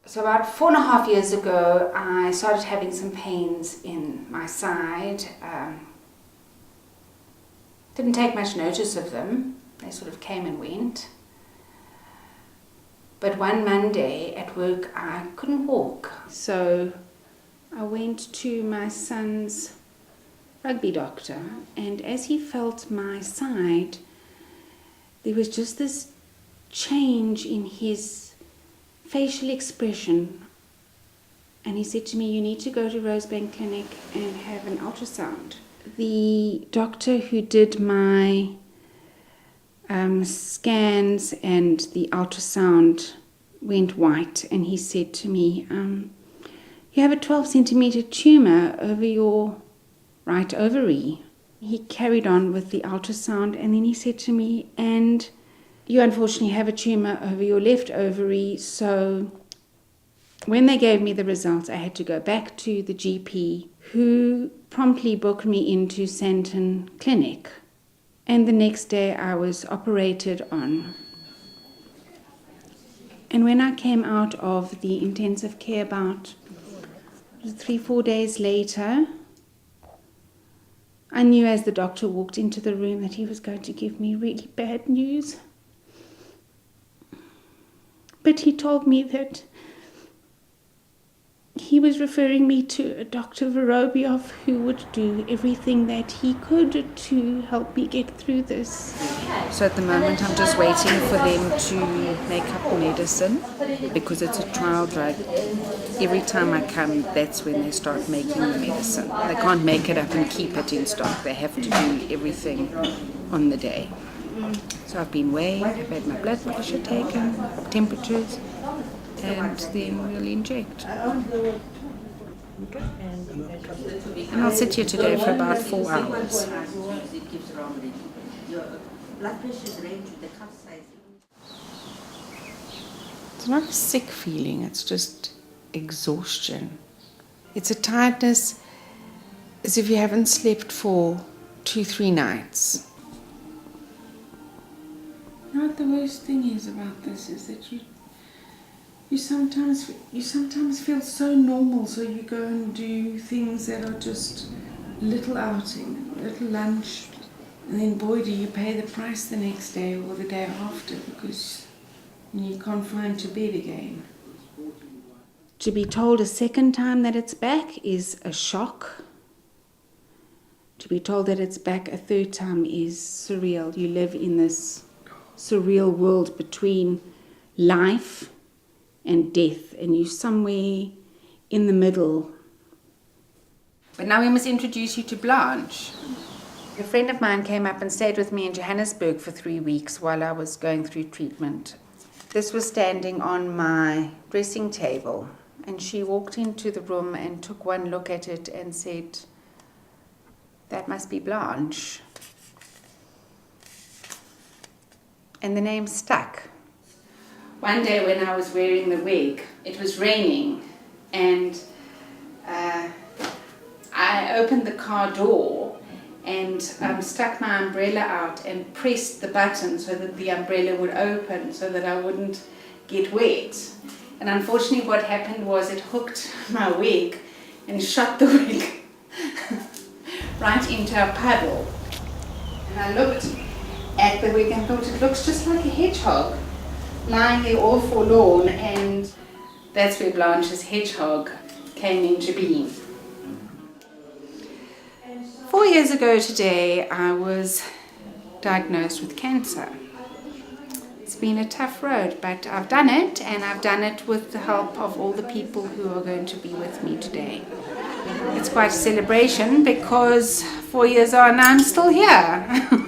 So about 4.5 years ago, I started having some pains in my side. Didn't take much notice of them. They sort of came and went. But one Monday at work, I couldn't walk. So I went to my son's rugby doctor, and as he felt my side, there was just this change in his facial expression, and he said to me, "You need to go to Rosebank Clinic and have an ultrasound." The doctor who did my scans and the ultrasound went white, and he said to me, "You have a 12 centimeter tumor over your right ovary." He carried on with the ultrasound, and then he said to me, "And you unfortunately have a tumor over your left ovary." So when they gave me the results, I had to go back to the GP, who promptly booked me into Sandton Clinic. And the next day I was operated on. And when I came out of the intensive care, about 3-4 days later, I knew as the doctor walked into the room that he was going to give me really bad news. But he told me that he was referring me to a Dr. Vorobiev, who would do everything that he could to help me get through this. So at the moment I'm just waiting for them to make up the medicine, because it's a trial drug. Every time I come, that's when they start making the medicine. They can't make it up and keep it in stock. They have to do everything on the day. So I've been weighed, I've had my blood pressure taken, temperatures, and then we'll inject. And I'll sit here today for about 4 hours. It's not a sick feeling, it's just exhaustion. It's a tiredness as if you haven't slept for 2-3 nights. You know what the worst thing is about this is that you sometimes feel so normal, so you go and do things that are just a little outing, a little lunch, and then boy do you pay the price the next day or the day after, because you can't find to bed again. To be told a second time that it's back is a shock. To be told that it's back a third time is surreal. You live in this surreal world between life and death, and you're somewhere in the middle. But now we must introduce you to Blanche. A friend of mine came up and stayed with me in Johannesburg for 3 weeks while I was going through treatment. This was standing on my dressing table, and she walked into the room and took one look at it and said, "That must be Blanche." And the name stuck. One day when I was wearing the wig, it was raining, and I opened the car door and stuck my umbrella out and pressed the button so that the umbrella would open so that I wouldn't get wet. And unfortunately what happened was it hooked my wig and shot the wig right into a puddle. And I looked at the wig and thought, it looks just like a hedgehog lying there all forlorn, and that's where Blanche's hedgehog came into being. 4 years ago today, I was diagnosed with cancer. It's been a tough road, but I've done it, and I've done it with the help of all the people who are going to be with me today. It's quite a celebration because 4 years on, I'm still here.